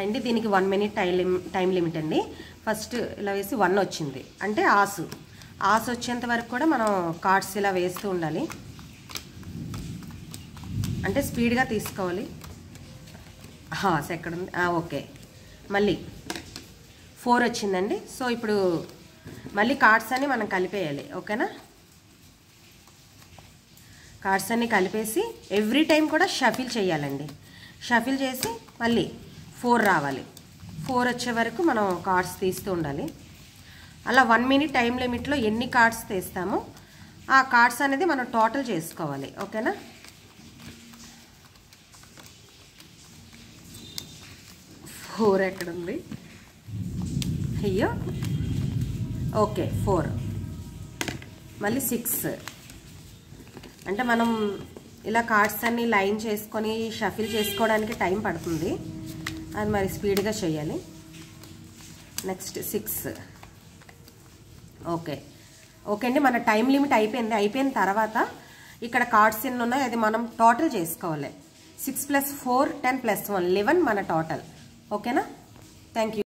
అండి దీనికి 1 minute time limit అండి. ఫస్ట్ ఇలా వేసి 1 వచ్చింది అంటే ఆసు వచ్చేంత వరకు కూడా మనం కార్డ్స్ ఇలా వేస్తూ ఉండాలి. అంటే స్పీడ్గా తీసుకోవాలి. ఎక్కడ ఉంది? ఓకే, మళ్ళీ 4 వచ్చిందండి. సో ఇప్పుడు మళ్ళీ కార్డ్స్ అన్ని మనం కలిపేయాలి. ఓకేనా? కార్డ్స్ అన్ని కలిపేసి ఎవ్రీ టైం కూడా షఫిల్ చేయాలండి. షఫిల్ చేసి మళ్ళీ 4 రావాలి. 4 వచ్చే వరకు మనం కార్డ్స్ తీస్తూ ఉండాలి. అలా 1 మినిట్ టైం లిమిట్లో ఎన్ని కార్డ్స్ తీస్తామో ఆ కార్డ్స్ అనేది మనం టోటల్ చేసుకోవాలి. ఓకేనా? ఫోర్ ఎక్కడుంది? అయ్యో, ఓకే 4 మళ్ళీ 6. అంటే మనం ఇలా కార్డ్స్ అన్ని లైన్ చేసుకొని షఫిల్ చేసుకోవడానికి టైం పడుతుంది. అది మరి స్పీడ్గా చేయాలి. నెక్స్ట్ 6. ఓకే అండి, మన టైం లిమిట్ అయిపోయింది. అయిపోయిన తర్వాత ఇక్కడ కార్డ్స్ ఎన్ని ఉన్నాయి అది మనం టోటల్ చేసుకోవాలి. 6 + 4 10 + 1 11 మన టోటల్. ఓకేనా? Thank you.